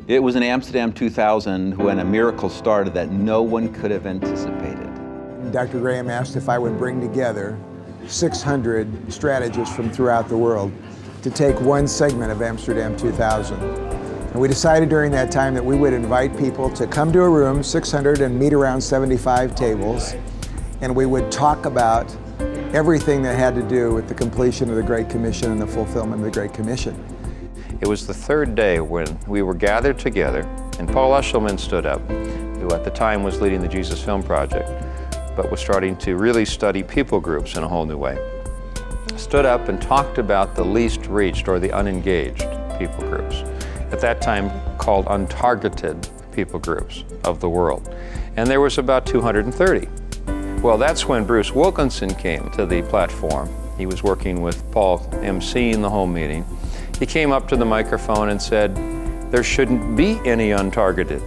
It was in Amsterdam 2000 when a miracle started that no one could have anticipated. Dr. Graham asked if I would bring together 600 strategists from throughout the world to take one segment of Amsterdam 2000. And we decided during that time that we would invite people to come to a room, 600, and meet around 75 tables, and we would talk about everything that had to do with the completion of the Great Commission and the fulfillment of the Great Commission. It was the third day when we were gathered together, and Paul Eshelman stood up, who at the time was leading the Jesus Film Project, but was starting to really study people groups in a whole new way. Stood up and talked about the least reached or the unengaged people groups, at that time called untargeted people groups of the world. And there was about 230. Well, that's when Bruce Wilkinson came to the platform. He was working with Paul emceeing the whole meeting. He came up to the microphone and said, there shouldn't be any untargeted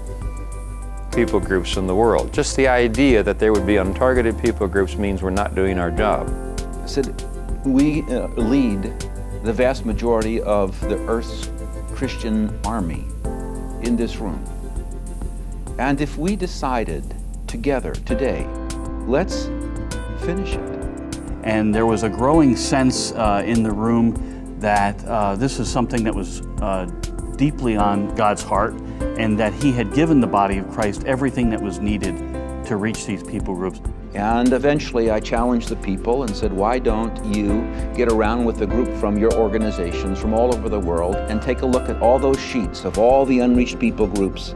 people groups in the world. Just the idea that there would be untargeted people groups means we're not doing our job. I said, we lead the vast majority of the Earth's Christian army in this room. And if we decided together today, let's finish it. And there was a growing sense in the room that this is something that was deeply on God's heart, and that He had given the body of Christ everything that was needed to reach these people groups. And eventually I challenged the people and said, why don't you get around with a group from your organizations from all over the world and take a look at all those sheets of all the unreached people groups,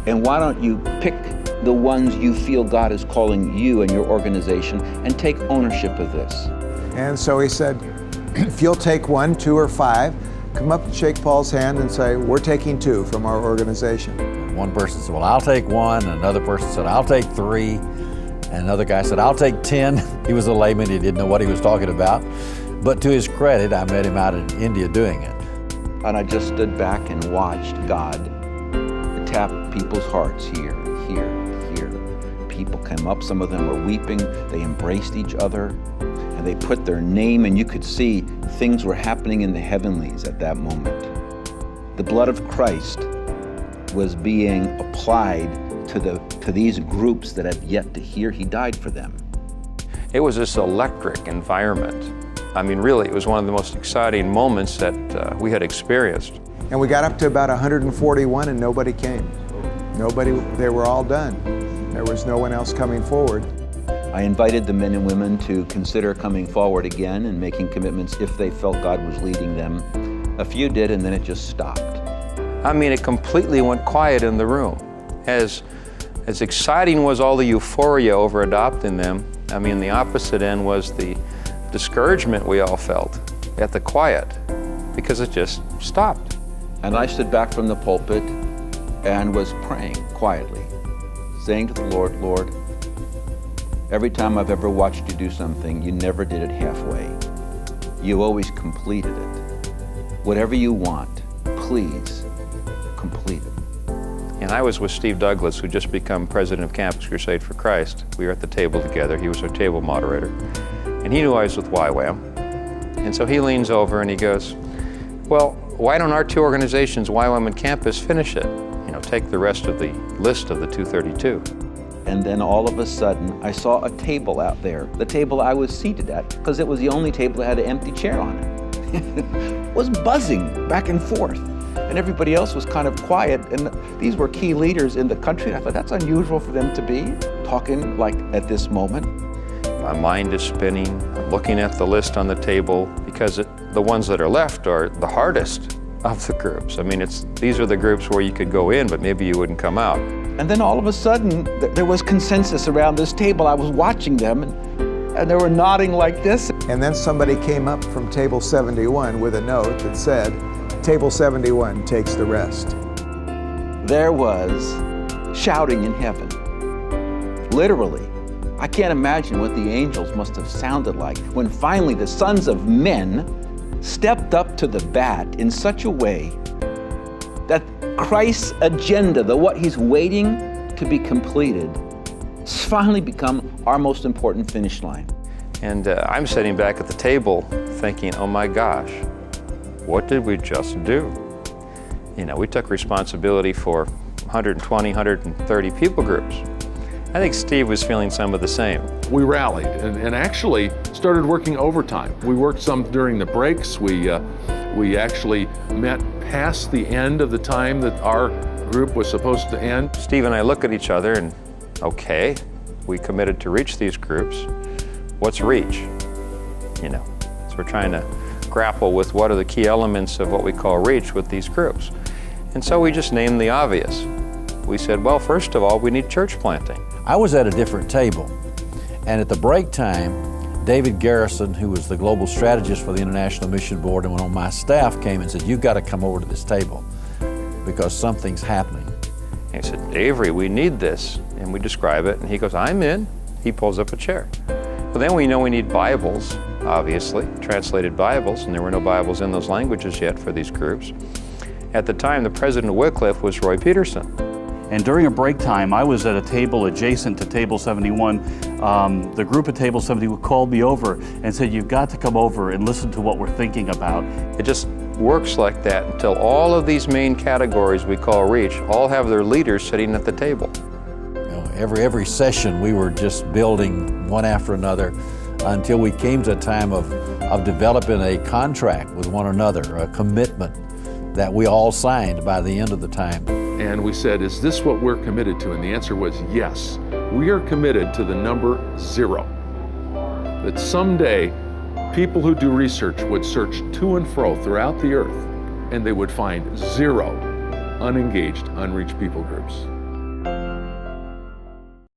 and why don't you pick the ones you feel God is calling you and your organization and take ownership of this. And so he said, if you'll take 1, 2, or 5, come up and shake Paul's hand and say, we're taking 2 from our organization. One person said, well, I'll take 1. And another person said, I'll take 3. And another guy said, I'll take 10. He was a layman, he didn't know what he was talking about. But to his credit, I met him out in India doing it. And I just stood back and watched God tap people's hearts here, here, here. People came up, some of them were weeping, they embraced each other, and they put their name, and you could see things were happening in the heavenlies at that moment. The blood of Christ was being applied to these groups that have yet to hear He died for them. It was this electric environment. I mean, really, it was one of the most exciting moments that we had experienced. And we got up to about 141 and nobody came. Nobody, they were all done. There was no one else coming forward. I invited the men and women to consider coming forward again and making commitments if they felt God was leading them. A few did, and then it just stopped. I mean, it completely went quiet in the room. As exciting was all the euphoria over adopting them, I mean, the opposite end was the discouragement we all felt at the quiet, because it just stopped. And I stood back from the pulpit and was praying quietly, saying to the Lord, Lord, every time I've ever watched you do something, you never did it halfway. You always completed it. Whatever you want, please complete it. And I was with Steve Douglas, who just become president of Campus Crusade for Christ. We were at the table together. He was our table moderator. And he knew I was with YWAM. And so he leans over and he goes, well, why don't our 2 organizations, YWAM and Campus, finish it? You know, take the rest of the list of the 232. And then all of a sudden, I saw a table out there, the table I was seated at, because it was the only table that had an empty chair on it. It was buzzing back and forth. And everybody else was kind of quiet, and these were key leaders in the country. I thought, that's unusual for them to be talking like at this moment. My mind is spinning. I'm looking at the list on the table, because the ones that are left are the hardest of the groups. I mean, these are the groups where you could go in, but maybe you wouldn't come out. And then all of a sudden, there was consensus around this table. I was watching them, and they were nodding like this. And then somebody came up from table 71 with a note that said, Table 71 takes the rest. There was shouting in heaven. Literally. I can't imagine what the angels must have sounded like when finally the sons of men stepped up to the bat in such a way that Christ's agenda, what He's waiting to be completed, has finally become our most important finish line. And I'm sitting back at the table thinking, oh my gosh, what did we just do? we took responsibility for 120, 130 people groups. I think Steve was feeling some of the same. We rallied and actually started working overtime. We worked some during the breaks. We actually met past the end of the time that our group was supposed to end. Steve and I look at each other and, okay, we committed to reach these groups. What's reach? So we're trying to grapple with what are the key elements of what we call reach with these groups. And so we just named the obvious. We said, well, first of all, we need church planting. I was at a different table, and at the break time, David Garrison, who was the global strategist for the International Mission Board and on my staff, came and said, you've got to come over to this table because something's happening. And he said, Avery, we need this. And we describe it, and he goes, I'm in. He pulls up a chair. Well, then we know we need Bibles, obviously, translated Bibles, and there were no Bibles in those languages yet for these groups. At the time, the president of Wycliffe was Roy Peterson. And during a break time, I was at a table adjacent to Table 71. The group at Table 71 called me over and said, you've got to come over and listen to what we're thinking about. It just works like that until all of these main categories we call reach all have their leaders sitting at the table. Every session we were just building one after another until we came to a time of developing a contract with one another, a commitment that we all signed by the end of the time. And we said, is this what we're committed to? And the answer was yes. We are committed to the number 0. That someday people who do research would search to and fro throughout the earth and they would find 0 unengaged, unreached people groups.